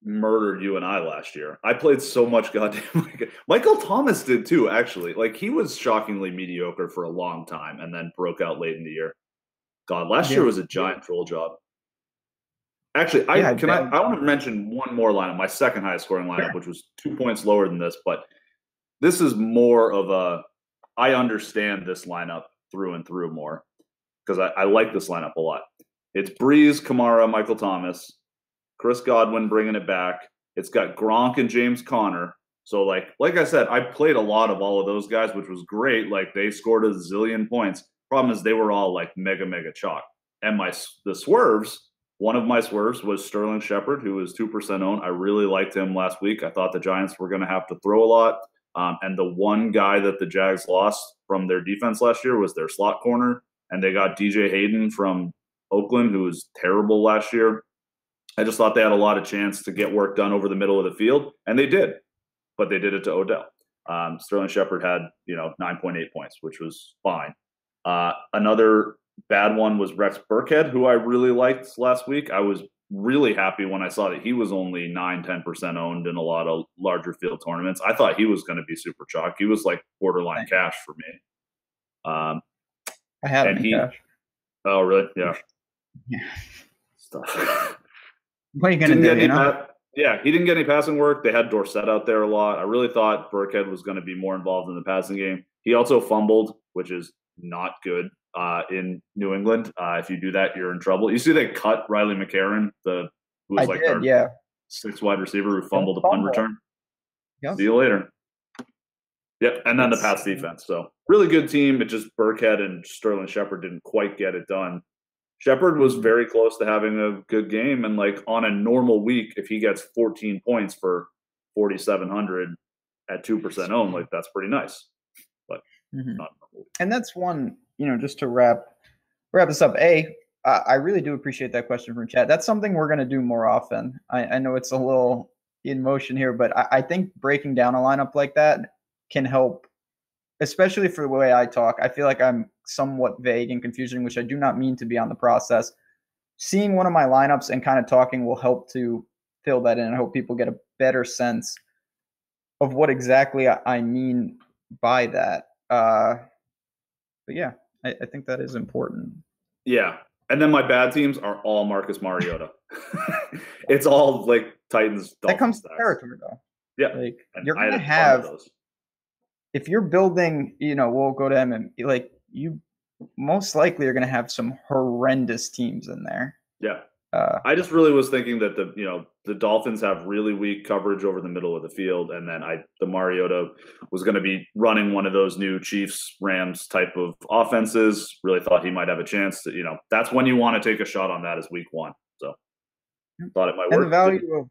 murdered you and I last year. I played so much goddamn. Michael Thomas did too, actually. Like, he was shockingly mediocre for a long time and then broke out late in the year. God, last year was a giant troll job. Actually, I want to mention one more lineup, my second highest scoring lineup, which was 2 points lower than this, but this is more of I understand this lineup through and through more because I like this lineup a lot. It's Breeze, Kamara, Michael Thomas, Chris Godwin bringing it back. It's got Gronk and James Conner. So like I said, I played a lot of all of those guys, which was great. Like, they scored a zillion points. Problem is they were all like mega chalk. And the swerves, one of my swerves was Sterling Shepard, who was 2% owned. I really liked him last week. I thought the Giants were going to have to throw a lot. And the one guy that the Jags lost from their defense last year was their slot corner. And they got DJ Hayden from Oakland, who was terrible last year. I just thought they had a lot of chance to get work done over the middle of the field, and they did, but they did it to Odell. Sterling Shepard had 9.8 points, which was fine. Another bad one was Rex Burkhead, who I really liked last week. I was really happy when I saw that he was only 9-10% owned in a lot of larger field tournaments. I thought he was going to be super chalk. He was like borderline cash for me. I had him in cash. Oh, really? Yeah. Stuff. What are you going to do, he didn't get any passing work. They had Dorsett out there a lot. I really thought Burkhead was going to be more involved in the passing game. He also fumbled, which is not good in New England. If you do that, you're in trouble. You see they cut Riley McCarron, who was our sixth wide receiver who fumbled a punt return. Yep. See you later. Yep, and then the Pats defense. So really good team. It just Burkhead and Sterling Shepard didn't quite get it done. Shepard was very close to having a good game, and like on a normal week, if he gets 14 points for 4,700 at 2% owned, like that's pretty nice. But not normal. And that's one, just to wrap this up. I really do appreciate that question from chat. That's something we're going to do more often. I know it's a little in motion here, but I think breaking down a lineup like that can help, especially for the way I talk. I feel like I'm somewhat vague and confusing, which I do not mean to be on the process. Seeing one of my lineups and kind of talking will help to fill that in. I hope people get a better sense of what exactly I mean by that. But yeah, I think that is important. Yeah. And then my bad teams are all Marcus Mariota. It's all like Titans. That comes to territory though. Yeah. Like you're going to have those. If you're building, we'll go to him and like you most likely are going to have some horrendous teams in there. Yeah. I just really was thinking that the Dolphins have really weak coverage over the middle of the field. And then the Mariota was going to be running one of those new Chiefs Rams type of offenses. Really thought he might have a chance to, that's when you want to take a shot on that as week one. So thought it might work. And the value of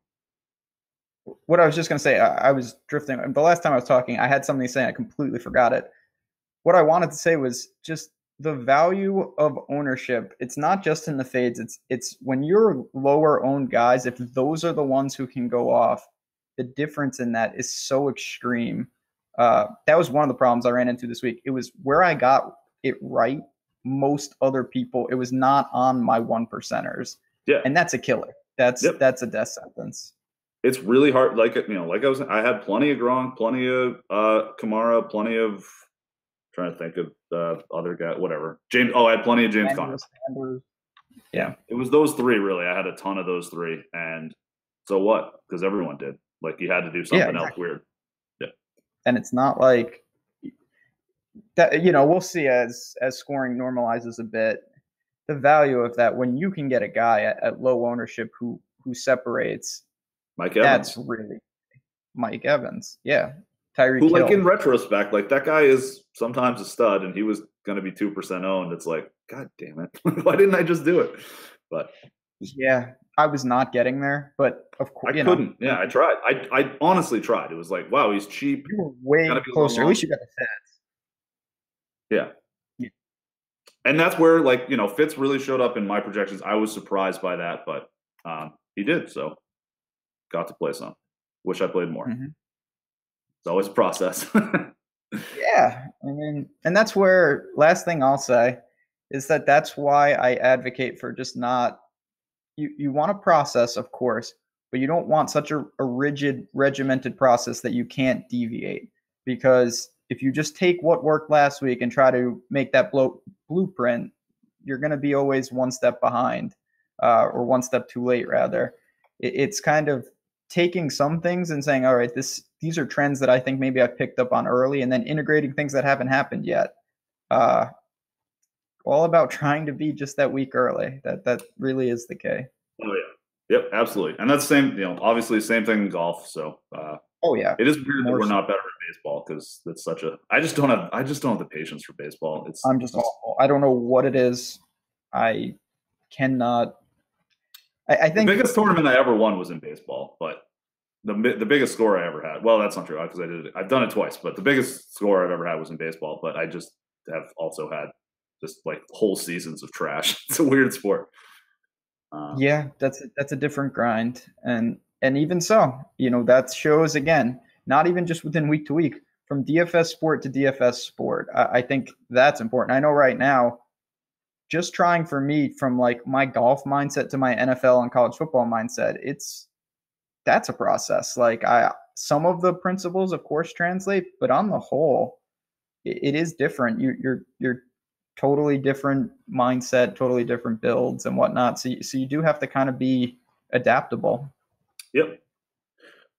what I was just going to say, I was drifting. The last time I was talking, I had something to say. I completely forgot it. What I wanted to say was just the value of ownership. It's not just in the fades. It's when you're lower owned guys, if those are the ones who can go off, the difference in that is so extreme. That was one of the problems I ran into this week. It was where I got it right. Most other people, it was not on my 1%ers. Yeah. And that's a killer. That's a death sentence. It's really hard. I had plenty of Gronk, plenty of Kamara, plenty of Trying to think of the other guy, whatever. James. Oh, I had plenty of James Conner. Yeah. It was those three, really. I had a ton of those three. And so what? Because everyone did. Like, you had to do something else weird. Yeah. And it's not like that, we'll see as scoring normalizes a bit, the value of that when you can get a guy at low ownership who separates. Mike Evans. That's really Mike Evans. Yeah. Tyreek Who, Hill. like, in retrospect, like, that guy is sometimes a stud, and he was going to be 2% owned. It's like, God damn it. Why didn't I just do it? But yeah, I was not getting there, but of course, I couldn't. Yeah, I tried. I honestly tried. It was like, wow, he's cheap. You were way closer. At least you got the Feds. Yeah. And that's where, like, Fitz really showed up in my projections. I was surprised by that, but he did. So got to play some. Wish I played more. Mm-hmm. It's always a process. Yeah. I mean, and that's where, last thing I'll say is that's why I advocate for just not, you want a process, of course, but you don't want such a rigid, regimented process that you can't deviate. Because if you just take what worked last week and try to make that blueprint, you're going to be always one step behind, or one step too late, rather. It's kind of taking some things and saying, all right, these are trends that I think maybe I picked up on early, and then integrating things that haven't happened yet. All about trying to be just that week early. That really is the key. Oh yeah, yep, absolutely. And that's the same. Obviously, same thing in golf. So. Oh yeah, it is weird that we're not better at baseball because that's such a. I just don't have the patience for baseball. I'm just awful. I don't know what it is. I cannot. I think the biggest tournament I ever won was in baseball, but the biggest score I ever had. Well, that's not true because I did it. I've done it twice, but the biggest score I've ever had was in baseball. But I just have also had just like whole seasons of trash. It's a weird sport. Yeah, that's a different grind, and even so, that shows again, not even just within week to week, from DFS sport to DFS sport. I think that's important. I know right now, just trying for me from like my golf mindset to my NFL and college football mindset, that's a process. Like some of the principles, of course, translate, but on the whole, it is different. You're totally different mindset, totally different builds and whatnot. So you do have to kind of be adaptable. Yep.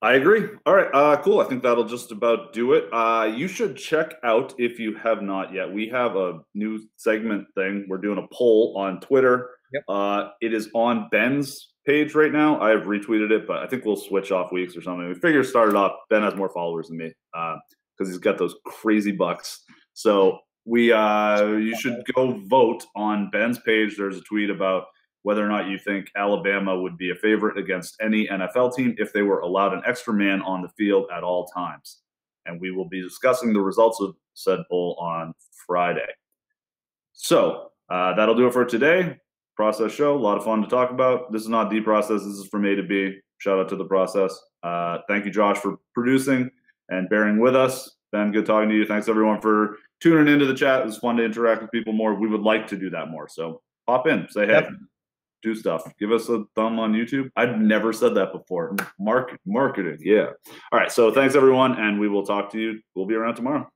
I agree. All right. Cool. I think that'll just about do it. You should check out, if you have not yet, we have a new segment thing. We're doing a poll on Twitter. Yep. It is on Ben's page right now. I have retweeted it, but I think we'll switch off weeks or something. We figure start it off. Ben has more followers than me because he's got those crazy bucks. So you should go vote on Ben's page. There's a tweet about whether or not you think Alabama would be a favorite against any NFL team if they were allowed an extra man on the field at all times. And we will be discussing the results of said poll on Friday. So that'll do it for today. Process show, a lot of fun to talk about. This is not the process. This is from A to B. Shout out to the process. Thank you, Josh, for producing and bearing with us. Ben, good talking to you. Thanks, everyone, for tuning into the chat. It was fun to interact with people more. We would like to do that more. So pop in, say hey. Definitely. Do stuff. Give us a thumb on YouTube. I've never said that before. Marketing. Yeah. All right. So thanks, everyone. And we will talk to you. We'll be around tomorrow.